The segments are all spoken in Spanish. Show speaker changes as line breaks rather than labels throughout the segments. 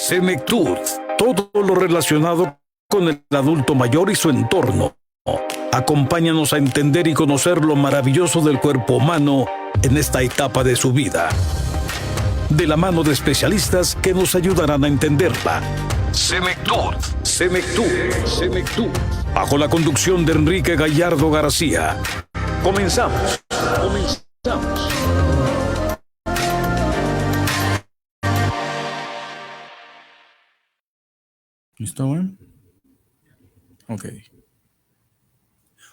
Senectud, todo lo relacionado con el adulto mayor y su entorno. Acompáñanos a entender y conocer lo maravilloso del cuerpo humano en esta etapa de su vida. De la mano de especialistas que nos ayudarán a entenderla. Senectud, Senectud. Bajo la conducción de Enrique Gallardo García. Comenzamos.
¿Listo, güey? Ok.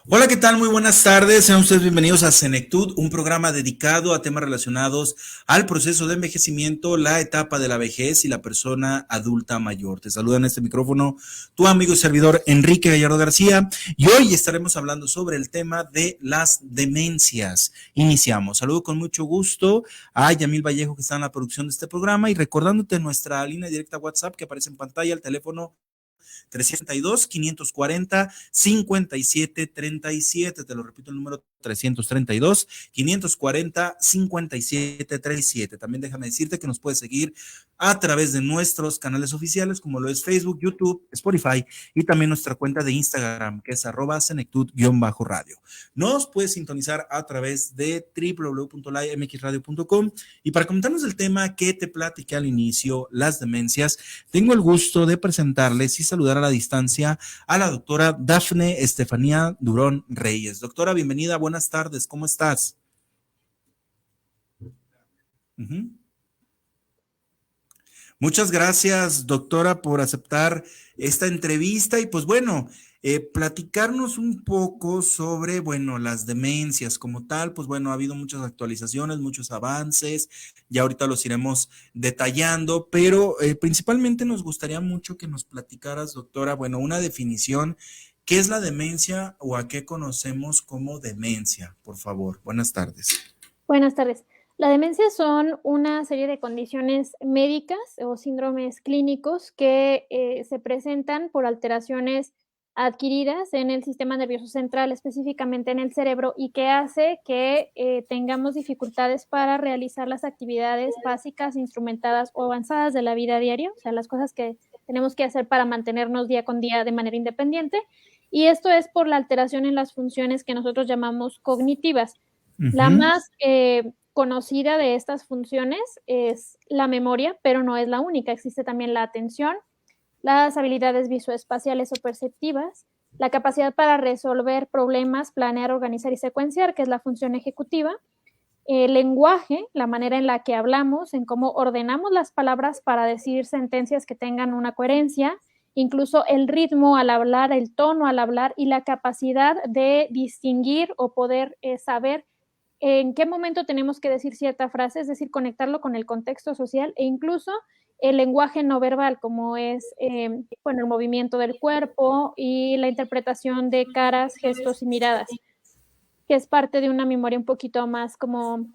Hola, ¿qué tal? Muy buenas tardes. Sean ustedes bienvenidos a Senectud, un programa dedicado a temas relacionados al proceso de envejecimiento, la etapa de la vejez y la persona adulta mayor. Te saluda en este micrófono tu amigo y servidor Enrique Gallardo García y hoy estaremos hablando sobre el tema de las demencias. Iniciamos. Saludo con mucho gusto a Yamil Vallejo, que está en la producción de este programa, y recordándote nuestra línea directa WhatsApp que aparece en pantalla, el teléfono 332-540-5737. Te lo repito, el número 332-540-5737. También déjame decirte que nos puedes seguir a través de nuestros canales oficiales, como lo es Facebook, YouTube, Spotify y también nuestra cuenta de Instagram, que es @senectud_radio. Nos puedes sintonizar a través de www.limxradio.com. Y para comentarnos el tema que te platiqué al inicio, las demencias, tengo el gusto de presentarles y saludar a la distancia a la doctora Dafne Estefanía Durón Reyes. Doctora, bienvenida, buenas tardes, ¿cómo estás? Muchas gracias, doctora, por aceptar esta entrevista y pues bueno, platicarnos un poco sobre, bueno, las demencias como tal. Pues bueno, ha habido muchas actualizaciones, muchos avances, ya ahorita los iremos detallando, pero principalmente nos gustaría mucho que nos platicaras, doctora, bueno, una definición. ¿Qué es la demencia o a qué conocemos como demencia? Por favor, buenas tardes.
Buenas tardes. La demencia son una serie de condiciones médicas o síndromes clínicos que se presentan por alteraciones adquiridas en el sistema nervioso central, específicamente en el cerebro, y que hace que tengamos dificultades para realizar las actividades básicas, instrumentadas o avanzadas de la vida diaria, o sea, las cosas que tenemos que hacer para mantenernos día con día de manera independiente. Y esto es por la alteración en las funciones que nosotros llamamos cognitivas. La más conocida de estas funciones es la memoria, pero no es la única. Existe también la atención, las habilidades visoespaciales o perceptivas, la capacidad para resolver problemas, planear, organizar y secuenciar, que es la función ejecutiva, el lenguaje, la manera en la que hablamos, en cómo ordenamos las palabras para decir sentencias que tengan una coherencia, incluso el ritmo al hablar, el tono al hablar y la capacidad de distinguir o poder saber en qué momento tenemos que decir cierta frase, es decir, conectarlo con el contexto social e incluso el lenguaje no verbal, como es bueno, el movimiento del cuerpo y la interpretación de caras, gestos y miradas, que es parte de una memoria un poquito más como,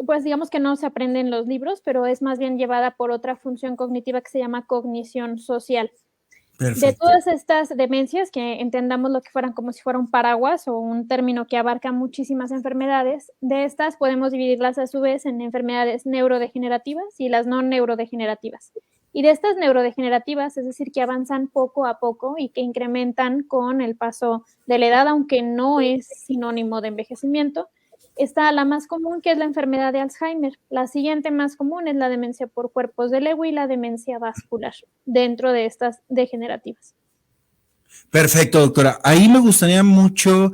pues digamos que no se aprende en los libros, pero es más bien llevada por otra función cognitiva que se llama cognición social. Perfecto. De todas estas demencias, que entendamos lo que fueran como si fuera un paraguas o un término que abarca muchísimas enfermedades, de estas podemos dividirlas a su vez en enfermedades neurodegenerativas y las no neurodegenerativas. Y de estas neurodegenerativas, es decir, que avanzan poco a poco y que incrementan con el paso de la edad, aunque no es sinónimo de envejecimiento, está la más común, que es la enfermedad de Alzheimer. La siguiente más común es la demencia por cuerpos de Lewy y la demencia vascular, dentro de estas degenerativas.
Perfecto, doctora. Ahí me gustaría mucho,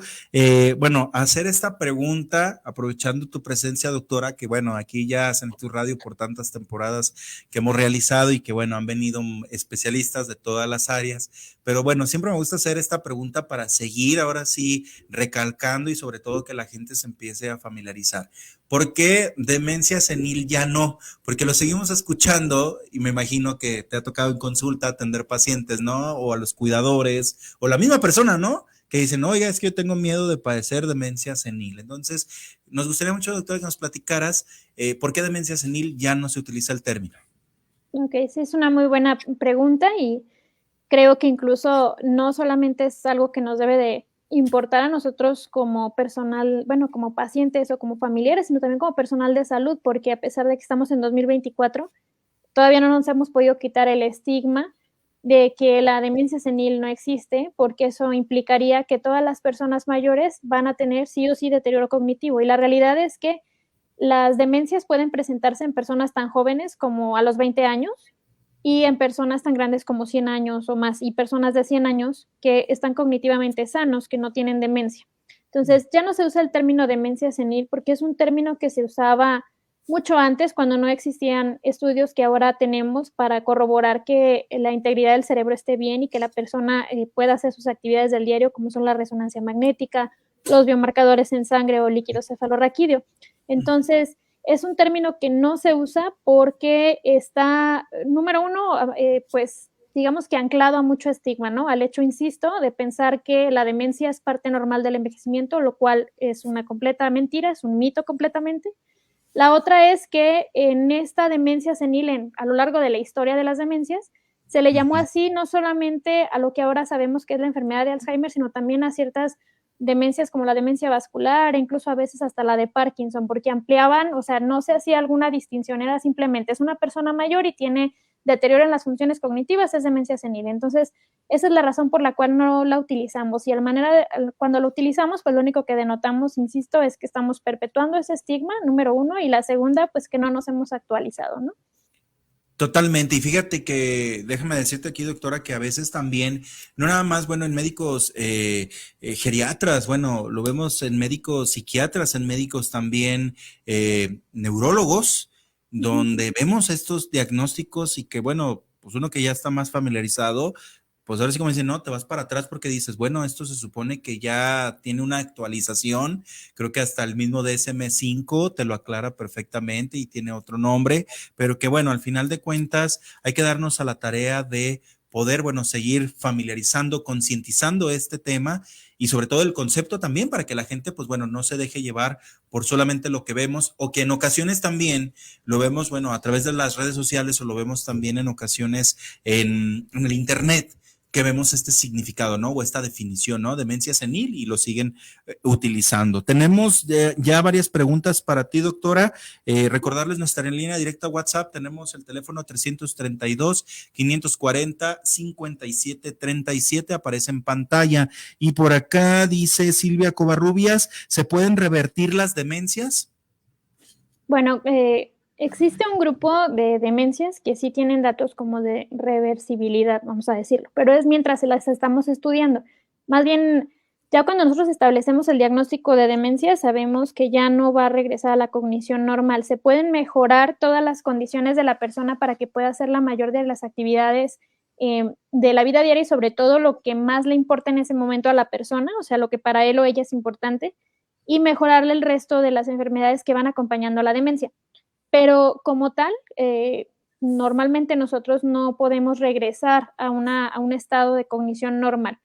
bueno, hacer esta pregunta, aprovechando tu presencia, doctora, que bueno, aquí ya en tu radio por tantas temporadas que hemos realizado y que bueno, han venido especialistas de todas las áreas, pero bueno, siempre me gusta hacer esta pregunta para seguir ahora sí recalcando y sobre todo que la gente se empiece a familiarizar. ¿Por qué demencia senil ya no? Porque lo seguimos escuchando y me imagino que te ha tocado en consulta atender pacientes, ¿no? O a los cuidadores, o la misma persona, ¿no? Que dicen, oiga, es que yo tengo miedo de padecer demencia senil. Entonces, nos gustaría mucho, doctora, que nos platicaras por qué demencia senil ya no se utiliza el término.
Ok, sí, es una muy buena pregunta y creo que incluso no solamente es algo que nos debe de importar a nosotros como personal, bueno, como pacientes o como familiares, sino también como personal de salud, porque a pesar de que estamos en 2024, todavía no nos hemos podido quitar el estigma de que la demencia senil no existe, porque eso implicaría que todas las personas mayores van a tener sí o sí deterioro cognitivo. Y la realidad es que las demencias pueden presentarse en personas tan jóvenes como a los 20 años y en personas tan grandes como 100 años o más, y personas de 100 años que están cognitivamente sanos, que no tienen demencia. Entonces, ya no se usa el término demencia senil porque es un término que se usaba mucho antes, cuando no existían estudios que ahora tenemos para corroborar que la integridad del cerebro esté bien y que la persona pueda hacer sus actividades del diario, como son la resonancia magnética, los biomarcadores en sangre o líquido cefalorraquídeo. Entonces, es un término que no se usa porque está, número uno, pues digamos que anclado a mucho estigma, ¿no? Al hecho, insisto, de pensar que la demencia es parte normal del envejecimiento, lo cual es una completa mentira, es un mito completamente. La otra es que en esta demencia senil, a lo largo de la historia de las demencias, se le llamó así no solamente a lo que ahora sabemos que es la enfermedad de Alzheimer, sino también a ciertas demencias como la demencia vascular, e incluso a veces hasta la de Parkinson, porque ampliaban, o sea, no se hacía alguna distinción, era simplemente es una persona mayor y tiene deterioro en las funciones cognitivas, es demencia senil. Entonces, esa es la razón por la cual no la utilizamos. Y cuando lo utilizamos, pues lo único que denotamos, insisto, es que estamos perpetuando ese estigma, número uno, y la segunda, pues que no nos hemos actualizado, ¿no?
Totalmente, y fíjate que, déjame decirte aquí, doctora, que a veces también, no nada más, bueno, en médicos geriatras, bueno, lo vemos en médicos psiquiatras, en médicos también neurólogos, donde vemos estos diagnósticos y que, bueno, pues uno que ya está más familiarizado, pues ahora sí como dicen, no, te vas para atrás porque dices, bueno, esto se supone que ya tiene una actualización, creo que hasta el mismo DSM-5 te lo aclara perfectamente y tiene otro nombre, pero que bueno, al final de cuentas hay que darnos a la tarea de poder, bueno, seguir familiarizando, concientizando este tema y sobre todo el concepto también para que la gente, pues bueno, no se deje llevar por solamente lo que vemos o que en ocasiones también lo vemos, bueno, a través de las redes sociales o lo vemos también en ocasiones en el internet, que vemos este significado, ¿no? O esta definición, ¿no? Demencia senil y lo siguen utilizando. Tenemos ya varias preguntas para ti, doctora. Recordarles nuestra línea directa WhatsApp. Tenemos el teléfono 332-540-5737. Aparece en pantalla. Y por acá dice Silvia Covarrubias, ¿se pueden revertir las demencias?
Bueno, existe un grupo de demencias que sí tienen datos como de reversibilidad, vamos a decirlo, pero es mientras se las estamos estudiando. Más bien, ya cuando nosotros establecemos el diagnóstico de demencia, sabemos que ya no va a regresar a la cognición normal. Se pueden mejorar todas las condiciones de la persona para que pueda hacer la mayor de las actividades de la vida diaria y sobre todo lo que más le importa en ese momento a la persona, o sea, lo que para él o ella es importante, y mejorarle el resto de las enfermedades que van acompañando a la demencia. Pero como tal, normalmente nosotros no podemos regresar a un estado de cognición normal.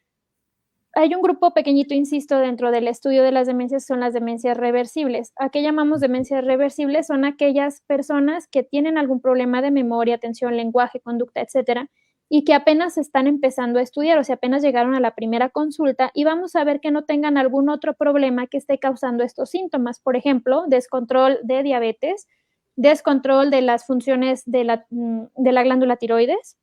Hay un grupo pequeñito, insisto, dentro del estudio de las demencias, son las demencias reversibles. ¿A qué llamamos demencias reversibles? Son aquellas personas que tienen algún problema de memoria, atención, lenguaje, conducta, etcétera, y que apenas están empezando a estudiar, o sea, apenas llegaron a la primera consulta, y vamos a ver que no tengan algún otro problema que esté causando estos síntomas. Por ejemplo, descontrol de diabetes, descontrol de las funciones de la glándula tiroides,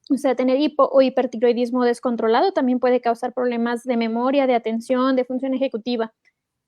o sea, tener hipo o hipertiroidismo descontrolado también puede causar problemas de memoria, de atención, de función ejecutiva.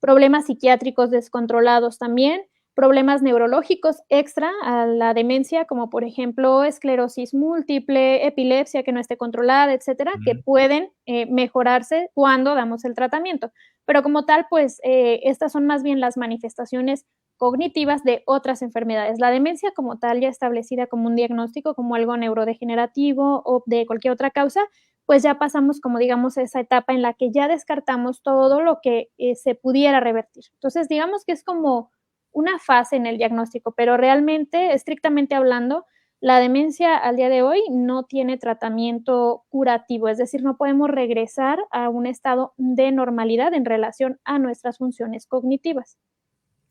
Problemas psiquiátricos descontrolados también, problemas neurológicos extra a la demencia, como por ejemplo esclerosis múltiple, epilepsia que no esté controlada, etcétera, que pueden mejorarse cuando damos el tratamiento. Pero como tal, pues estas son más bien las manifestaciones cognitivas de otras enfermedades. La demencia como tal, ya establecida como un diagnóstico, como algo neurodegenerativo o de cualquier otra causa, pues ya pasamos, como digamos, a esa etapa en la que ya descartamos todo lo que se pudiera revertir. Entonces, digamos que es como una fase en el diagnóstico, pero realmente, estrictamente hablando, la demencia al día de hoy no tiene tratamiento curativo, es decir, no podemos regresar a un estado de normalidad en relación a nuestras funciones cognitivas.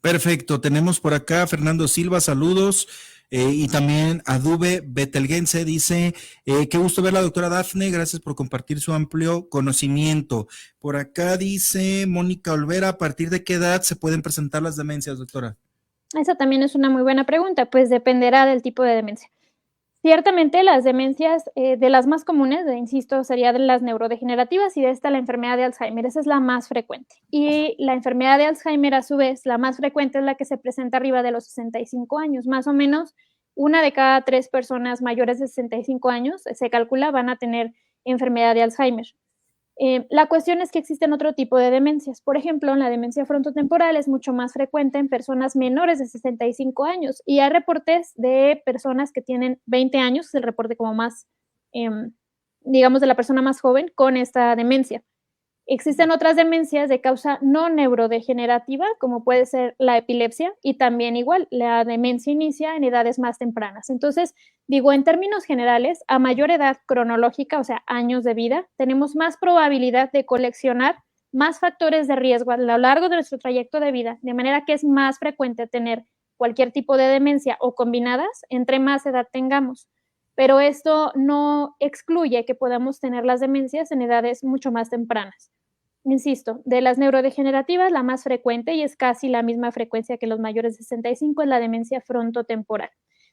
Perfecto, tenemos por acá a Fernando Silva, saludos, y también a Dube Betelgense, dice, qué gusto ver a la doctora Dafne, gracias por compartir su amplio conocimiento. Por acá dice Mónica Olvera, ¿a partir de qué edad se pueden presentar las demencias, doctora?
Esa también es una muy buena pregunta, pues dependerá del tipo de demencia. Ciertamente las demencias de las más comunes, insisto, serían de las neurodegenerativas y de esta la enfermedad de Alzheimer, esa es la más frecuente. Y la enfermedad de Alzheimer, a su vez, la más frecuente es la que se presenta arriba de los 65 años, más o menos una de cada 3 personas mayores de 65 años, se calcula, van a tener enfermedad de Alzheimer. La cuestión es que existen otro tipo de demencias. Por ejemplo, la demencia frontotemporal es mucho más frecuente en personas menores de 65 años y hay reportes de personas que tienen 20 años, es el reporte como más, digamos, de la persona más joven con esta demencia. Existen otras demencias de causa no neurodegenerativa, como puede ser la epilepsia, y también igual, la demencia inicia en edades más tempranas. Entonces, digo, en términos generales, a mayor edad cronológica, o sea, años de vida, tenemos más probabilidad de coleccionar más factores de riesgo a lo largo de nuestro trayecto de vida, de manera que es más frecuente tener cualquier tipo de demencia o combinadas entre más edad tengamos. Pero esto no excluye que podamos tener las demencias en edades mucho más tempranas. Insisto, de las neurodegenerativas, la más frecuente y es casi la misma frecuencia que los mayores de 65 es la demencia frontotemporal.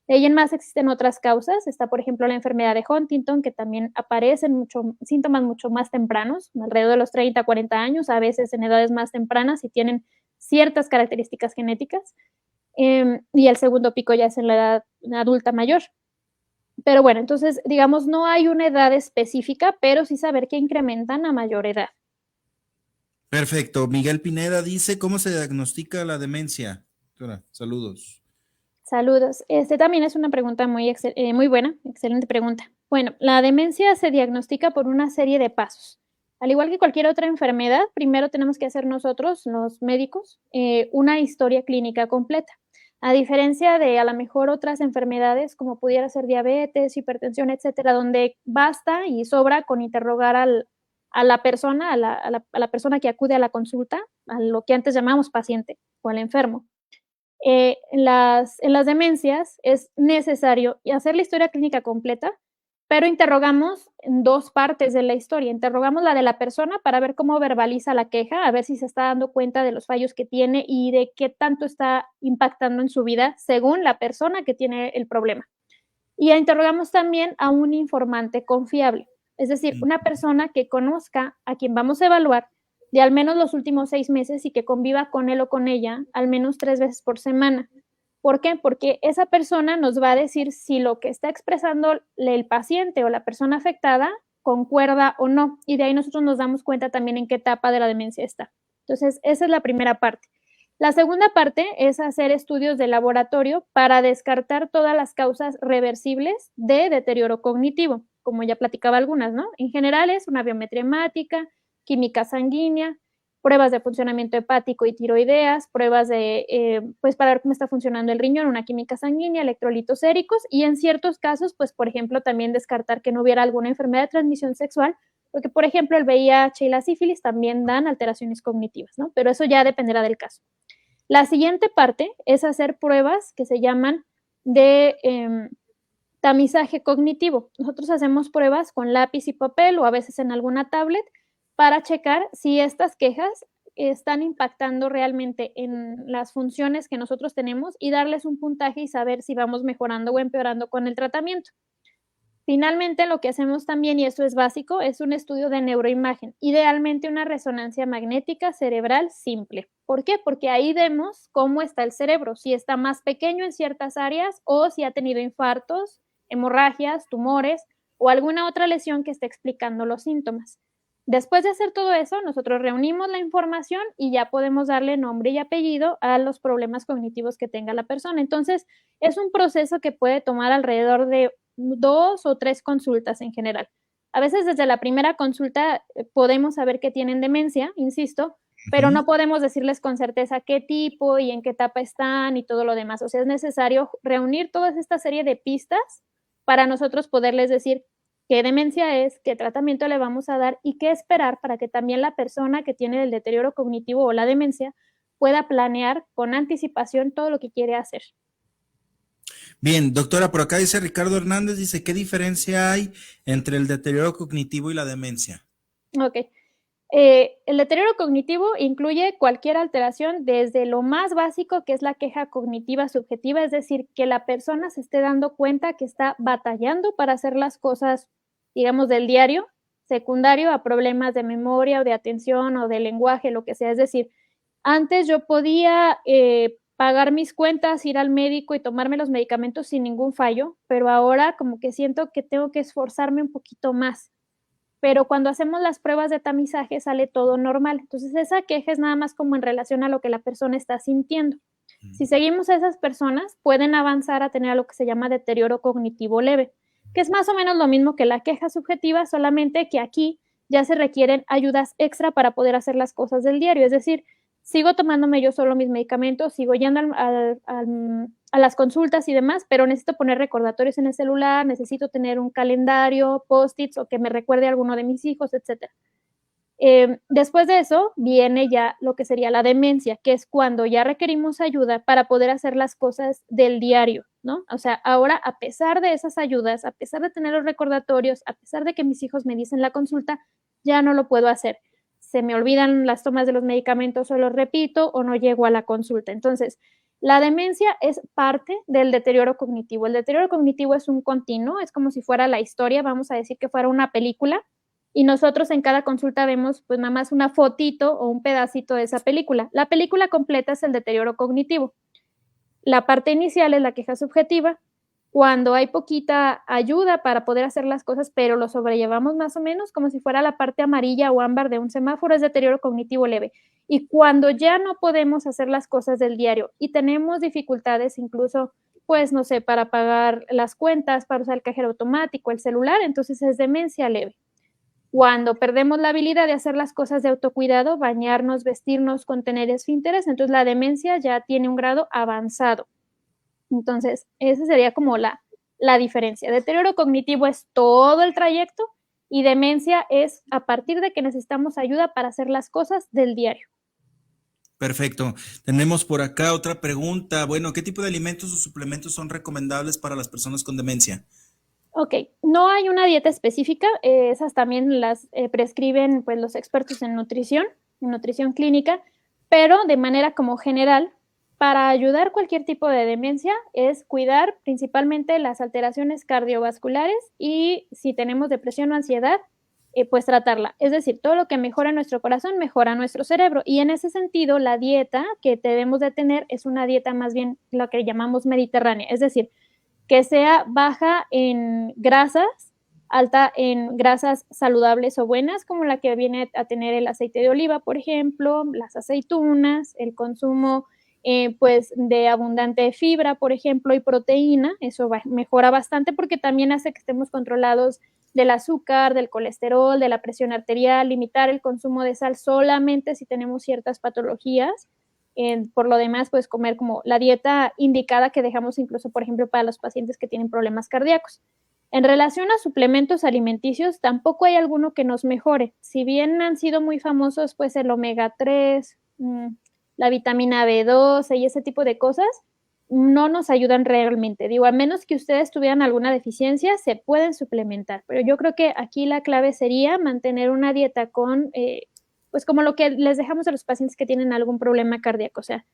De ahí en más existen otras causas. Está, por ejemplo, la enfermedad de Huntington, que también aparecen síntomas mucho más tempranos, alrededor de los 30, 40 años, a veces en edades más tempranas y tienen ciertas características genéticas. Y el segundo pico ya es en la edad adulta mayor. Pero bueno, entonces, digamos, no hay una edad específica, pero sí saber que incrementan a mayor edad.
Perfecto. Miguel Pineda dice, ¿cómo se diagnostica la demencia? Doctora, saludos.
Saludos. Este también es una pregunta muy buena, excelente pregunta. Bueno, la demencia se diagnostica por una serie de pasos. Al igual que cualquier otra enfermedad, primero tenemos que hacer nosotros, los médicos, una historia clínica completa. A diferencia de a lo mejor otras enfermedades como pudiera ser diabetes, hipertensión, etcétera, donde basta y sobra con interrogar a la persona, a la persona que acude a la consulta, a lo que antes llamamos paciente o al enfermo. En las demencias es necesario hacer la historia clínica completa, pero interrogamos en dos partes de la historia. Interrogamos la de la persona para ver cómo verbaliza la queja, a ver si se está dando cuenta de los fallos que tiene y de qué tanto está impactando en su vida según la persona que tiene el problema. Y interrogamos también a un informante confiable, es decir, una persona que conozca a quien vamos a evaluar de al menos los últimos 6 meses y que conviva con él o con ella al menos 3 veces por semana. ¿Por qué? Porque esa persona nos va a decir si lo que está expresando el paciente o la persona afectada concuerda o no, y de ahí nosotros nos damos cuenta también en qué etapa de la demencia está. Entonces, esa es la primera parte. La segunda parte es hacer estudios de laboratorio para descartar todas las causas reversibles de deterioro cognitivo, como ya platicaba algunas, ¿no? En general es una biometría hemática, química sanguínea, pruebas de funcionamiento hepático y tiroideas, pruebas de, pues para ver cómo está funcionando el riñón, una química sanguínea, electrolitos séricos y en ciertos casos, pues por ejemplo, también descartar que no hubiera alguna enfermedad de transmisión sexual, porque por ejemplo el VIH y la sífilis también dan alteraciones cognitivas, ¿no? Pero eso ya dependerá del caso. La siguiente parte es hacer pruebas que se llaman de tamizaje cognitivo. Nosotros hacemos pruebas con lápiz y papel o a veces en alguna tablet para checar si estas quejas están impactando realmente en las funciones que nosotros tenemos y darles un puntaje y saber si vamos mejorando o empeorando con el tratamiento. Finalmente, lo que hacemos también, y eso es básico, es un estudio de neuroimagen, idealmente una resonancia magnética cerebral simple. ¿Por qué? Porque ahí vemos cómo está el cerebro, si está más pequeño en ciertas áreas o si ha tenido infartos, hemorragias, tumores o alguna otra lesión que esté explicando los síntomas. Después de hacer todo eso, nosotros reunimos la información y ya podemos darle nombre y apellido a los problemas cognitivos que tenga la persona. Entonces, es un proceso que puede tomar alrededor de 2 o 3 consultas en general. A veces desde la primera consulta podemos saber que tienen demencia, insisto, pero no podemos decirles con certeza qué tipo y en qué etapa están y todo lo demás. O sea, es necesario reunir toda esta serie de pistas para nosotros poderles decir qué demencia es, qué tratamiento le vamos a dar y qué esperar para que también la persona que tiene el deterioro cognitivo o la demencia pueda planear con anticipación todo lo que quiere hacer.
Bien, doctora, por acá dice Ricardo Hernández, dice, ¿qué diferencia hay entre el deterioro cognitivo y la demencia?
Ok. El deterioro cognitivo incluye cualquier alteración desde lo más básico, que es la queja cognitiva subjetiva, es decir, que la persona se esté dando cuenta que está batallando para hacer las cosas, digamos, del diario, secundario a problemas de memoria o de atención o de lenguaje, lo que sea. Es decir, antes yo podía pagar mis cuentas, ir al médico y tomarme los medicamentos sin ningún fallo, pero ahora como que siento que tengo que esforzarme un poquito más. Pero cuando hacemos las pruebas de tamizaje sale todo normal. Entonces esa queja es nada más como en relación a lo que la persona está sintiendo. Si seguimos a esas personas, pueden avanzar a tener lo que se llama deterioro cognitivo leve, que es más o menos lo mismo que la queja subjetiva, solamente que aquí ya se requieren ayudas extra para poder hacer las cosas del diario. Es decir, sigo tomándome yo solo mis medicamentos, sigo yendo a las consultas y demás, pero necesito poner recordatorios en el celular, necesito tener un calendario, post-its o que me recuerde a alguno de mis hijos, etc. Después de eso viene ya lo que sería la demencia, que es cuando ya requerimos ayuda para poder hacer las cosas del diario, ¿no? O sea, ahora a pesar de esas ayudas, a pesar de tener los recordatorios, a pesar de que mis hijos me dicen la consulta, ya no lo puedo hacer. Se me olvidan las tomas de los medicamentos o los repito o no llego a la consulta. Entonces, la demencia es parte del deterioro cognitivo. El deterioro cognitivo es un continuo, es como si fuera la historia, vamos a decir que fuera una película, y nosotros en cada consulta vemos pues nada más una fotito o un pedacito de esa película. La película completa es el deterioro cognitivo. La parte inicial es la queja subjetiva, cuando hay poquita ayuda para poder hacer las cosas, pero lo sobrellevamos más o menos como si fuera la parte amarilla o ámbar de un semáforo, es deterioro cognitivo leve. Y cuando ya no podemos hacer las cosas del diario y tenemos dificultades incluso, pues no sé, para pagar las cuentas, para usar el cajero automático, el celular, entonces es demencia leve. Cuando perdemos la habilidad de hacer las cosas de autocuidado, bañarnos, vestirnos, contener esfínteres, entonces la demencia ya tiene un grado avanzado. Entonces, esa sería como la diferencia. Deterioro cognitivo es todo el trayecto y demencia es a partir de que necesitamos ayuda para hacer las cosas del diario.
Perfecto. Tenemos por acá otra pregunta. Bueno, ¿qué tipo de alimentos o suplementos son recomendables para las personas con demencia?
Ok, no hay una dieta específica, esas también las prescriben pues, los expertos en nutrición clínica, pero de manera como general, para ayudar cualquier tipo de demencia es cuidar principalmente las alteraciones cardiovasculares y si tenemos depresión o ansiedad, pues tratarla. Es decir, todo lo que mejora nuestro corazón mejora nuestro cerebro y en ese sentido la dieta que debemos de tener es una dieta más bien lo que llamamos mediterránea, es decir, que sea baja en grasas, alta en grasas saludables o buenas, como la que viene a tener el aceite de oliva, por ejemplo, las aceitunas, el consumo pues de abundante fibra, por ejemplo, y proteína. Eso mejora bastante porque también hace que estemos controlados del azúcar, del colesterol, de la presión arterial, limitar el consumo de sal solamente si tenemos ciertas patologías. Por lo demás, pues comer como la dieta indicada que dejamos incluso, por ejemplo, para los pacientes que tienen problemas cardíacos. En relación a suplementos alimenticios, tampoco hay alguno que nos mejore. Si bien han sido muy famosos, pues el omega 3, la vitamina B12 y ese tipo de cosas, no nos ayudan realmente. Digo, a menos que ustedes tuvieran alguna deficiencia, se pueden suplementar. Pero yo creo que aquí la clave sería mantener una dieta con pues como lo que les dejamos a los pacientes que tienen algún problema cardíaco, o sea,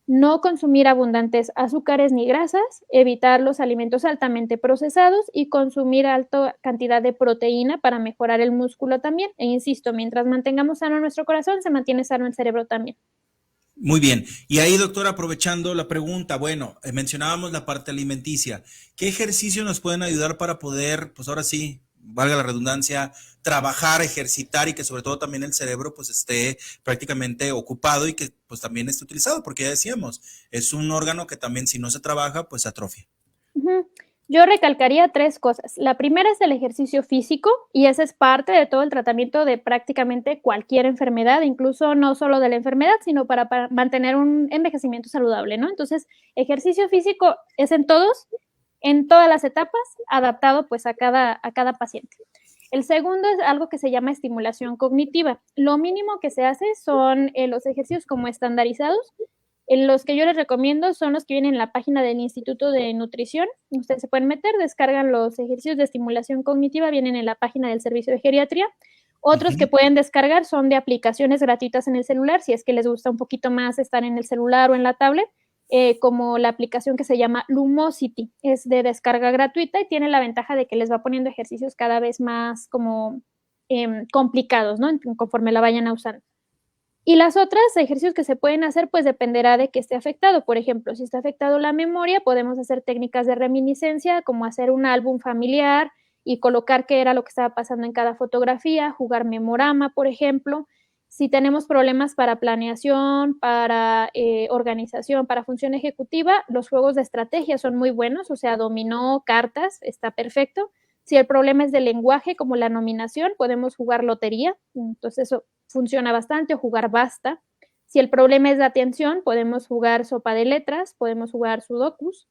no consumir abundantes azúcares ni grasas, evitar los alimentos altamente procesados y consumir alta cantidad de proteína para mejorar el músculo también. E insisto, mientras mantengamos sano nuestro corazón, se mantiene sano el cerebro también.
Muy bien. Y ahí, doctora, aprovechando la pregunta, bueno, mencionábamos la parte alimenticia. ¿Qué ejercicios nos pueden ayudar para poder, pues ahora sí, valga la redundancia, trabajar, ejercitar y que sobre todo también el cerebro pues esté prácticamente ocupado y que pues también esté utilizado? Porque ya decíamos, es un órgano que también si no se trabaja, pues atrofia.
Yo recalcaría 3 cosas. La primera es el ejercicio físico y ese es parte de todo el tratamiento de prácticamente cualquier enfermedad, incluso no solo de la enfermedad, sino para mantener un envejecimiento saludable, ¿no? Entonces, ejercicio físico es en todas las etapas, adaptado pues a cada paciente. El segundo es algo que se llama estimulación cognitiva. Lo mínimo que se hace son los ejercicios como estandarizados. Los que yo les recomiendo son los que vienen en la página del Instituto de Nutrición. Ustedes se pueden meter, descargan los ejercicios de estimulación cognitiva, vienen en la página del Servicio de Geriatría. Otros que pueden descargar son de aplicaciones gratuitas en el celular, si es que les gusta un poquito más estar en el celular o en la tablet, como la aplicación que se llama Lumosity. Es de descarga gratuita y tiene la ventaja de que les va poniendo ejercicios cada vez más como complicados, ¿no? Conforme la vayan usando. Y las otras ejercicios que se pueden hacer, pues dependerá de que esté afectado. Por ejemplo, si está afectado la memoria, podemos hacer técnicas de reminiscencia, como hacer un álbum familiar y colocar qué era lo que estaba pasando en cada fotografía, jugar memorama, por ejemplo. Si tenemos problemas para planeación, para organización, para función ejecutiva, los juegos de estrategia son muy buenos, o sea, dominó, cartas, está perfecto. Si el problema es de lenguaje, como la nominación, podemos jugar lotería, entonces eso funciona bastante, o jugar basta. Si el problema es de atención, podemos jugar sopa de letras, podemos jugar sudokus,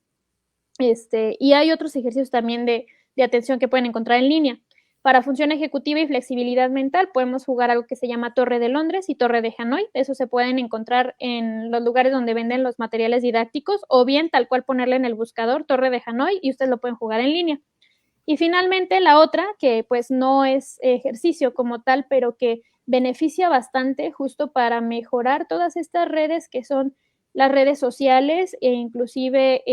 y hay otros ejercicios también de atención que pueden encontrar en línea. Para función ejecutiva y flexibilidad mental, podemos jugar algo que se llama Torre de Londres y Torre de Hanoi. Eso se pueden encontrar en los lugares donde venden los materiales didácticos, o bien tal cual ponerle en el buscador Torre de Hanoi y ustedes lo pueden jugar en línea. Y finalmente la otra, que pues no es ejercicio como tal, pero que beneficia bastante justo para mejorar todas estas redes que son las redes sociales e inclusive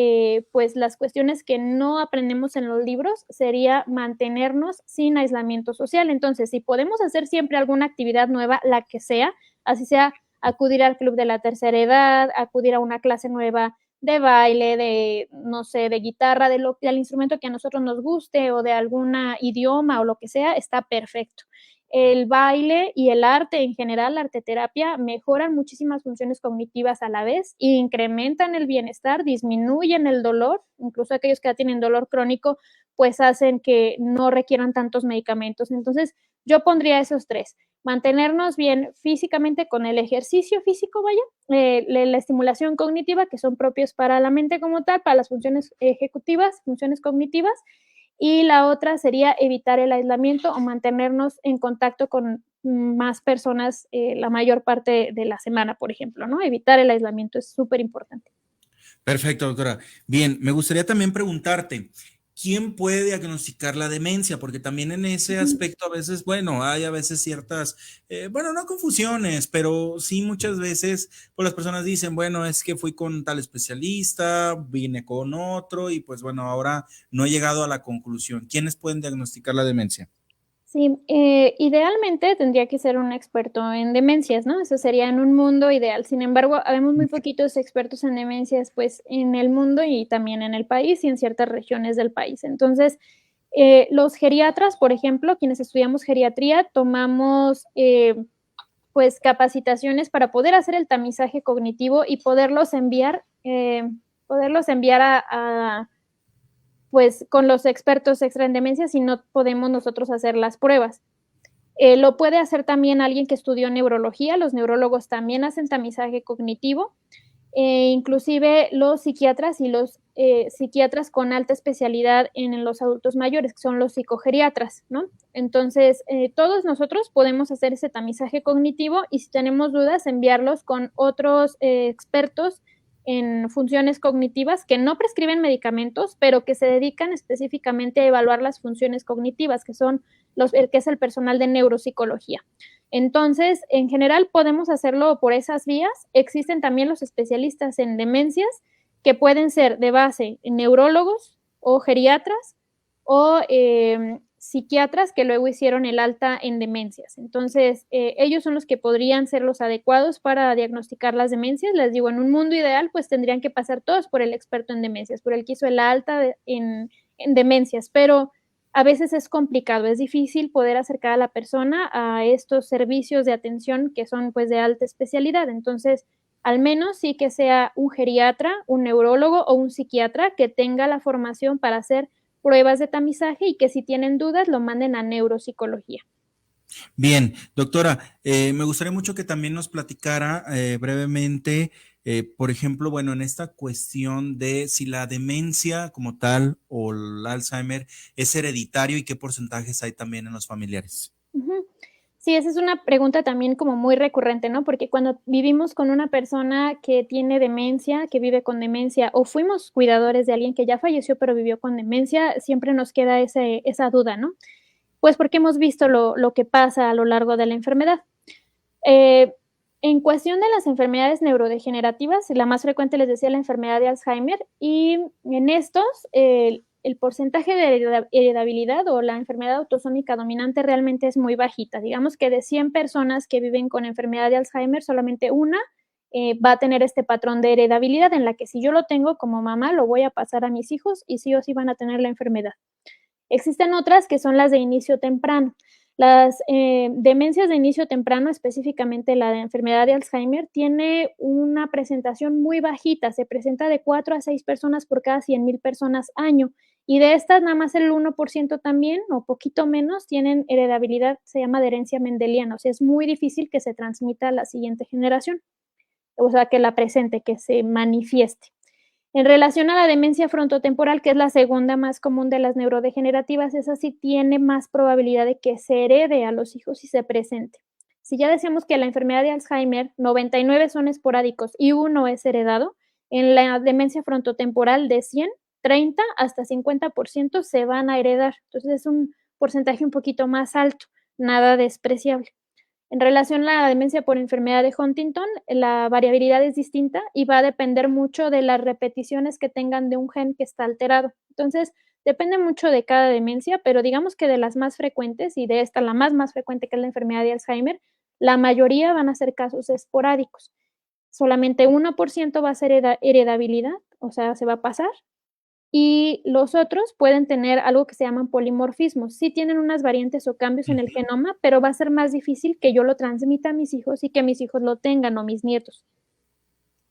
pues las cuestiones que no aprendemos en los libros, sería mantenernos sin aislamiento social. Entonces, si podemos hacer siempre alguna actividad nueva, la que sea, así sea acudir al club de la tercera edad, acudir a una clase nueva de baile, de, no sé, de guitarra, del instrumento que a nosotros nos guste o de algún idioma o lo que sea, está perfecto. El baile y el arte en general, la arteterapia, mejoran muchísimas funciones cognitivas a la vez, incrementan el bienestar, disminuyen el dolor, incluso aquellos que ya tienen dolor crónico, pues hacen que no requieran tantos medicamentos. Entonces, yo pondría esos tres: mantenernos bien físicamente con el ejercicio físico, vaya, la estimulación cognitiva, que son propios para la mente como tal, para las funciones ejecutivas, funciones cognitivas, y la otra sería evitar el aislamiento o mantenernos en contacto con más personas la mayor parte de la semana, por ejemplo, ¿no? Evitar el aislamiento es súper importante.
Perfecto, doctora. Bien, me gustaría también preguntarte, ¿quién puede diagnosticar la demencia? Porque también en ese aspecto a veces, bueno, hay a veces ciertas, bueno, no confusiones, pero sí muchas veces pues las personas dicen, bueno, es que fui con tal especialista, vine con otro y pues bueno, ahora no he llegado a la conclusión. ¿Quiénes pueden diagnosticar la demencia?
Sí, idealmente tendría que ser un experto en demencias, ¿no? Eso sería en un mundo ideal. Sin embargo, habemos muy poquitos expertos en demencias, pues, en el mundo y también en el país y en ciertas regiones del país. Entonces, los geriatras, por ejemplo, quienes estudiamos geriatría, tomamos, pues, capacitaciones para poder hacer el tamizaje cognitivo y poderlos enviar pues con los expertos extra en demencia si no podemos nosotros hacer las pruebas. Lo puede hacer también alguien que estudió neurología, los neurólogos también hacen tamizaje cognitivo, inclusive los psiquiatras y los psiquiatras con alta especialidad en los adultos mayores, que son los psicogeriatras, ¿no? Entonces, todos nosotros podemos hacer ese tamizaje cognitivo y si tenemos dudas, enviarlos con otros expertos en funciones cognitivas que no prescriben medicamentos, pero que se dedican específicamente a evaluar las funciones cognitivas, que son que es el personal de neuropsicología. Entonces, en general podemos hacerlo por esas vías. Existen también los especialistas en demencias que pueden ser de base neurólogos o geriatras o psiquiatras que luego hicieron el alta en demencias. Entonces, ellos son los que podrían ser los adecuados para diagnosticar las demencias. Les digo, en un mundo ideal, pues tendrían que pasar todos por el experto en demencias, por el que hizo el alta en demencias, pero a veces es complicado, es difícil poder acercar a la persona a estos servicios de atención que son pues de alta especialidad. Entonces, al menos sí que sea un geriatra, un neurólogo o un psiquiatra que tenga la formación para hacer pruebas de tamizaje y que si tienen dudas lo manden a neuropsicología.
Bien, doctora, me gustaría mucho que también nos platicara brevemente, por ejemplo, bueno, en esta cuestión de si la demencia como tal o el Alzheimer es hereditario y qué porcentajes hay también en los familiares.
Uh-huh. Sí, esa es una pregunta también como muy recurrente, ¿no? Porque cuando vivimos con una persona que tiene demencia, que vive con demencia, o fuimos cuidadores de alguien que ya falleció pero vivió con demencia, siempre nos queda esa duda, ¿no? Pues porque hemos visto lo que pasa a lo largo de la enfermedad. En cuestión de las enfermedades neurodegenerativas, la más frecuente, les decía, la enfermedad de Alzheimer, y en estos, el porcentaje de heredabilidad o la enfermedad autosómica dominante realmente es muy bajita. Digamos que de 100 personas que viven con enfermedad de Alzheimer, solamente una va a tener este patrón de heredabilidad en la que si yo lo tengo como mamá, lo voy a pasar a mis hijos y sí o sí van a tener la enfermedad. Existen otras que son las de inicio temprano. Las demencias de inicio temprano, específicamente la de enfermedad de Alzheimer, tiene una presentación muy bajita, se presenta de 4 a 6 personas por cada 100,000 personas año, y de estas nada más el 1% también, o poquito menos, tienen heredabilidad, se llama de herencia mendeliana, o sea, es muy difícil que se transmita a la siguiente generación, o sea, que la presente, que se manifieste. En relación a la demencia frontotemporal, que es la segunda más común de las neurodegenerativas, esa sí tiene más probabilidad de que se herede a los hijos y se presente. Si ya decíamos que la enfermedad de Alzheimer, 99 son esporádicos y uno es heredado, en la demencia frontotemporal de 100, 30 hasta 50% se van a heredar. Entonces es un porcentaje un poquito más alto, nada despreciable. En relación a la demencia por enfermedad de Huntington, la variabilidad es distinta y va a depender mucho de las repeticiones que tengan de un gen que está alterado. Entonces, depende mucho de cada demencia, pero digamos que de las más frecuentes, y de esta la más frecuente, que es la enfermedad de Alzheimer, la mayoría van a ser casos esporádicos. Solamente 1% va a ser heredabilidad, o sea, se va a pasar, y los otros pueden tener algo que se llaman polimorfismos. Sí tienen unas variantes o cambios en el genoma, pero va a ser más difícil que yo lo transmita a mis hijos y que mis hijos lo tengan o mis nietos.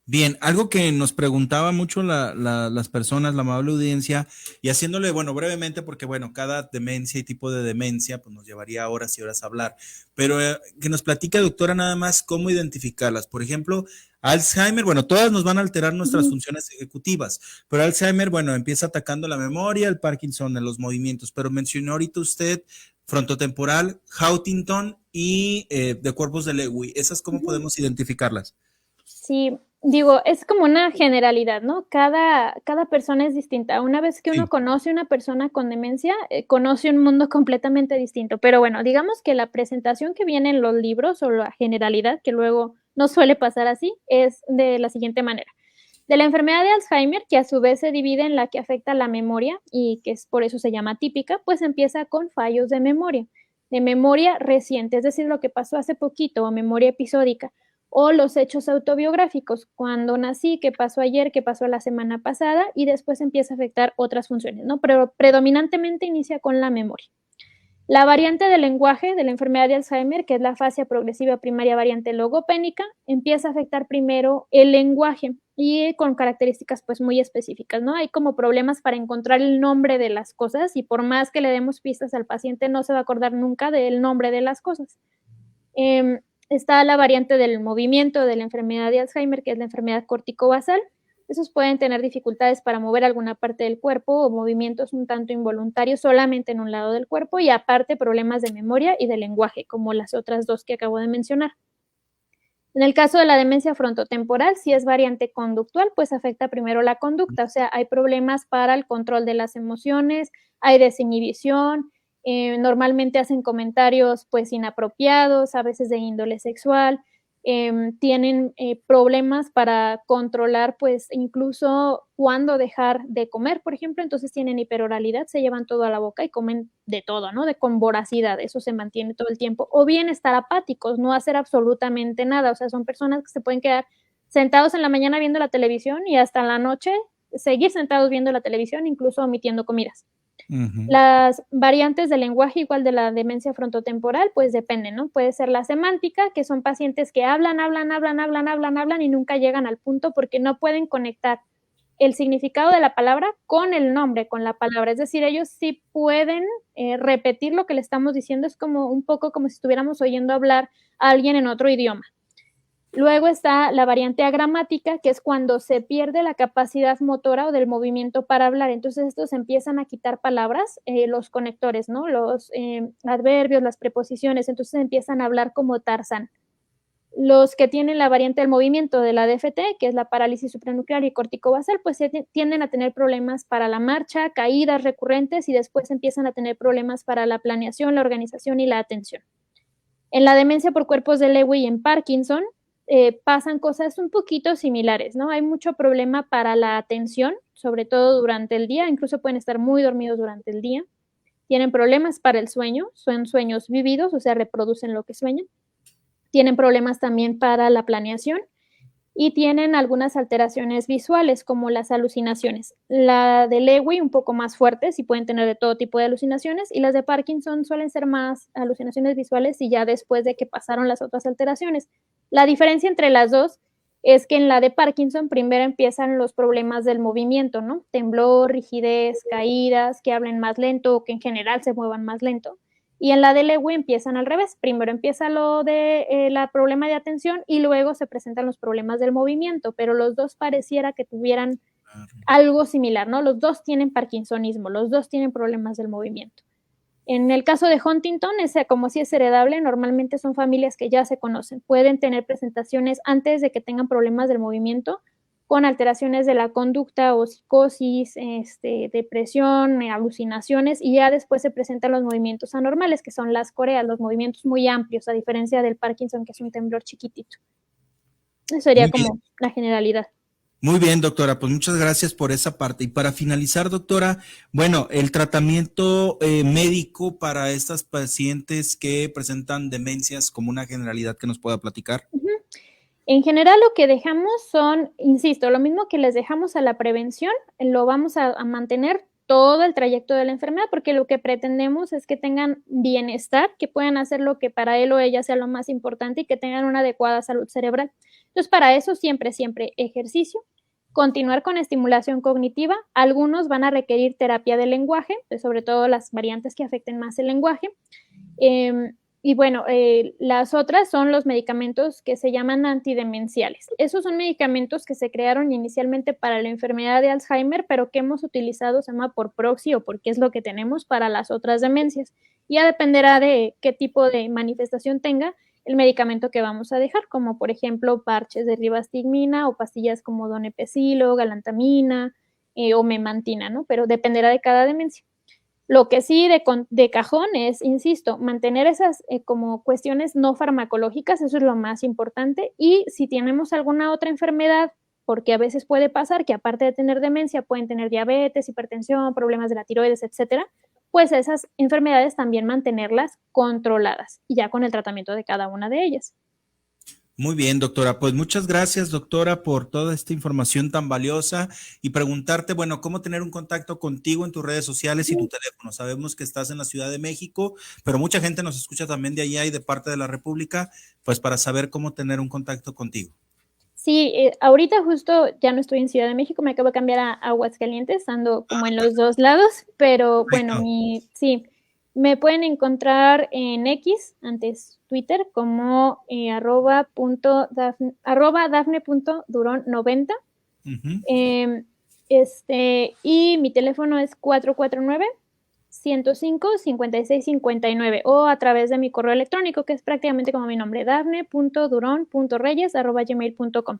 Bien, algo que nos preguntaba mucho las personas, la amable audiencia, y haciéndole, bueno, brevemente, porque bueno, cada demencia y tipo de demencia, pues nos llevaría horas y horas a hablar, pero que nos platique, doctora, nada más cómo identificarlas. Por ejemplo, Alzheimer, bueno, todas nos van a alterar nuestras funciones ejecutivas, pero Alzheimer, bueno, empieza atacando la memoria, el Parkinson, los movimientos, pero mencionó ahorita usted frontotemporal, Huntington y de cuerpos de Lewy. ¿Esas cómo podemos identificarlas?
Sí, digo, es como una generalidad, ¿no? Cada persona es distinta. Una vez que uno
Sí.
conoce a una persona con demencia, conoce un mundo completamente distinto. Pero bueno, digamos que la presentación que viene en los libros o la generalidad, que luego no suele pasar así, es de la siguiente manera. De la enfermedad de Alzheimer, que a su vez se divide en la que afecta la memoria y que es por eso se llama típica, pues empieza con fallos de memoria reciente, es decir, lo que pasó hace poquito, o memoria episódica, o los hechos autobiográficos, cuando nací, qué pasó ayer, qué pasó la semana pasada, y después empieza a afectar otras funciones, ¿no? Pero predominantemente inicia con la memoria. La variante del lenguaje de la enfermedad de Alzheimer, que es la fase progresiva primaria variante logopénica, empieza a afectar primero el lenguaje y con características pues muy específicas, ¿no? Hay como problemas para encontrar el nombre de las cosas y por más que le demos pistas al paciente no se va a acordar nunca del nombre de las cosas. Está la variante del movimiento de la enfermedad de Alzheimer, que es la enfermedad corticobasal. Esos pueden tener dificultades para mover alguna parte del cuerpo o movimientos un tanto involuntarios solamente en un lado del cuerpo y aparte problemas de memoria y de lenguaje, como las otras dos que acabo de mencionar. En el caso de la demencia frontotemporal, si es variante conductual, pues afecta primero la conducta, o sea, hay problemas para el control de las emociones, hay desinhibición, normalmente hacen comentarios pues inapropiados, a veces de índole sexual, tienen problemas para controlar pues incluso cuándo dejar de comer, por ejemplo, entonces tienen hiperoralidad, se llevan todo a la boca y comen de todo, ¿no? Con voracidad, eso se mantiene todo el tiempo, o bien estar apáticos, no hacer absolutamente nada, o sea, son personas que se pueden quedar sentados en la mañana viendo la televisión y hasta en la noche seguir sentados viendo la televisión, incluso omitiendo comidas. Las variantes del lenguaje, igual de la demencia frontotemporal, pues dependen, ¿no? Puede ser la semántica, que son pacientes que hablan y nunca llegan al punto porque no pueden conectar el significado de la palabra con el nombre, con la palabra. Es decir, ellos sí pueden repetir lo que le estamos diciendo, es como un poco como si estuviéramos oyendo hablar a alguien en otro idioma. Luego está la variante agramática, que es cuando se pierde la capacidad motora o del movimiento para hablar. Entonces, estos empiezan a quitar palabras, los conectores, ¿no? Los adverbios, las preposiciones. Entonces, empiezan a hablar como Tarzán. Los que tienen la variante del movimiento de la DFT, que es la parálisis supranuclear y corticobasal, pues tienden a tener problemas para la marcha, caídas recurrentes y después empiezan a tener problemas para la planeación, la organización y la atención. En la demencia por cuerpos de Lewy y en Parkinson pasan cosas un poquito similares, ¿no? Hay mucho problema para la atención, sobre todo durante el día, incluso pueden estar muy dormidos durante el día. Tienen problemas para el sueño, son sueños vívidos, o sea, reproducen lo que sueñan. Tienen problemas también para la planeación y tienen algunas alteraciones visuales como las alucinaciones. La de Lewy un poco más fuertes y pueden tener de todo tipo de alucinaciones, y las de Parkinson suelen ser más alucinaciones visuales y ya después de que pasaron las otras alteraciones. La diferencia entre las dos es que en la de Parkinson primero empiezan los problemas del movimiento, ¿no? Temblor, rigidez, caídas, que hablen más lento o que en general se muevan más lento. Y en la de Lewy empiezan al revés. Primero empieza lo de la problema de atención y luego se presentan los problemas del movimiento, pero los dos pareciera que tuvieran algo similar, ¿no? Los dos tienen parkinsonismo, los dos tienen problemas del movimiento. En el caso de Huntington, como si es heredable, normalmente son familias que ya se conocen. Pueden tener presentaciones antes de que tengan problemas del movimiento, con alteraciones de la conducta o psicosis, depresión, alucinaciones, y ya después se presentan los movimientos anormales, que son las coreas, los movimientos muy amplios, a diferencia del Parkinson, que es un temblor chiquitito. Eso sería como la generalidad.
Muy bien, doctora, pues muchas gracias por esa parte. Y para finalizar, doctora, bueno, el tratamiento médico para estas pacientes que presentan demencias, como una generalidad que nos pueda platicar.
Uh-huh. En general lo que dejamos son, insisto, lo mismo que les dejamos a la prevención, lo vamos a mantener todo el trayecto de la enfermedad, porque lo que pretendemos es que tengan bienestar, que puedan hacer lo que para él o ella sea lo más importante y que tengan una adecuada salud cerebral. Entonces, para eso siempre ejercicio, continuar con estimulación cognitiva. Algunos van a requerir terapia del lenguaje, sobre todo las variantes que afecten más el lenguaje. Y bueno, las otras son los medicamentos que se llaman antidemenciales. Esos son medicamentos que se crearon inicialmente para la enfermedad de Alzheimer, pero que hemos utilizado, se llama por proxy o porque es lo que tenemos para las otras demencias. Ya dependerá de qué tipo de manifestación tenga el medicamento que vamos a dejar, como por ejemplo parches de ribastigmina o pastillas como donepezilo, galantamina o memantina, ¿no? Pero dependerá de cada demencia. Lo que sí de cajón es, insisto, mantener esas como cuestiones no farmacológicas, eso es lo más importante. Y si tenemos alguna otra enfermedad, porque a veces puede pasar que aparte de tener demencia pueden tener diabetes, hipertensión, problemas de la tiroides, etcétera, pues esas enfermedades también mantenerlas controladas y ya con el tratamiento de cada una de ellas.
Muy bien, doctora. Pues muchas gracias, doctora, por toda esta información tan valiosa y preguntarte, bueno, cómo tener un contacto contigo en tus redes sociales y tu teléfono. Sabemos que estás en la Ciudad de México, pero mucha gente nos escucha también de allá y de parte de la República, pues para saber cómo tener un contacto contigo.
Sí, ahorita justo ya no estoy en Ciudad de México, me acabo de cambiar a Aguascalientes, ando como en los dos lados, pero bueno, sí, me pueden encontrar en X, antes Twitter, como @dafne.duron90. Uh-huh. Y mi teléfono es 449-105-5659 o a través de mi correo electrónico, que es prácticamente como mi nombre, dafne.duron.reyes@gmail.com.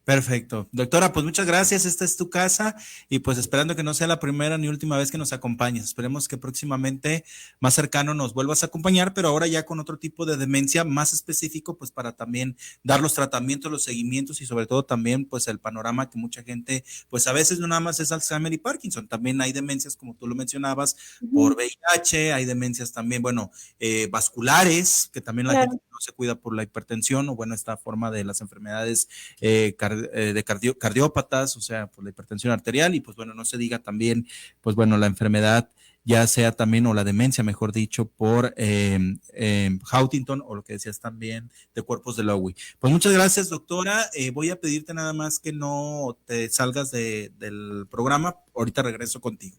Perfecto. Doctora, pues muchas gracias. Esta es tu casa y pues esperando que no sea la primera ni última vez que nos acompañes. Esperemos que próximamente más cercano nos vuelvas a acompañar, pero ahora ya con otro tipo de demencia más específico, pues para también dar los tratamientos, los seguimientos y sobre todo también pues el panorama que mucha gente, pues a veces no nada más es Alzheimer y Parkinson, también hay demencias como tú lo mencionabas, por VIH, hay demencias también, bueno, vasculares, que también la gente no se cuida por la hipertensión o bueno, esta forma de las enfermedades de cardiópatas, o sea, por la hipertensión arterial y pues bueno, no se diga también, pues bueno, la enfermedad ya sea también, o la demencia, mejor dicho, por Huntington o lo que decías también de cuerpos de Lewy. Pues muchas gracias, doctora. Voy a pedirte nada más que no te salgas del programa. Ahorita regreso contigo.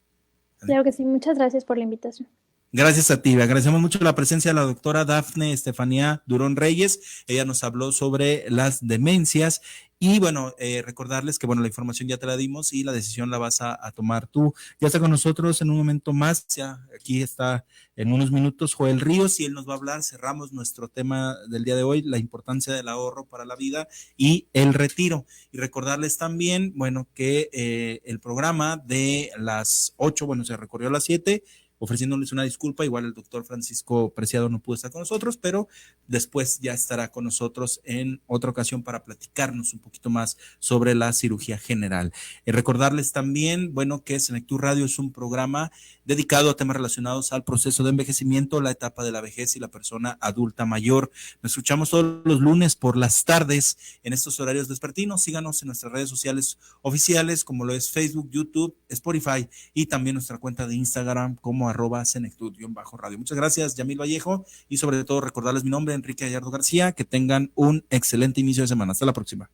Claro que sí, muchas gracias por la invitación.
Gracias a ti. Agradecemos mucho la presencia de la doctora Dafne Estefanía Durón Reyes. Ella nos habló sobre las demencias y bueno, recordarles que bueno, la información ya te la dimos y la decisión la vas a tomar tú. Ya está con nosotros en un momento más, ya aquí está en unos minutos Joel Ríos y él nos va a hablar. Cerramos nuestro tema del día de hoy, la importancia del ahorro para la vida y el retiro. Y recordarles también, bueno, que el programa de las 8, bueno, se recorrió a las 7, ofreciéndoles una disculpa. Igual el doctor Francisco Preciado no pudo estar con nosotros, pero después ya estará con nosotros en otra ocasión para platicarnos un poquito más sobre la cirugía general. Recordarles también, bueno, que Senectud Radio es un programa dedicado a temas relacionados al proceso de envejecimiento, la etapa de la vejez y la persona adulta mayor. Nos escuchamos todos los lunes por las tardes en estos horarios vespertinos. Síganos en nuestras redes sociales oficiales, como lo es Facebook, YouTube, Spotify y también nuestra cuenta de Instagram como @senectud_radio. Muchas gracias, Yamil Vallejo, y sobre todo recordarles mi nombre, Enrique Gallardo García. Que tengan un excelente inicio de semana. Hasta la próxima.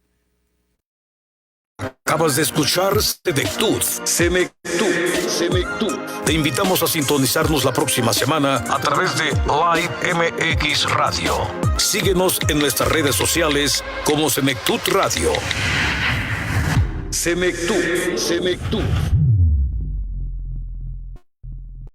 Acabas de escuchar Senectud. Te invitamos a sintonizarnos la próxima semana a través de Live MX Radio. Síguenos en nuestras redes sociales como Senectud Radio. Senectud.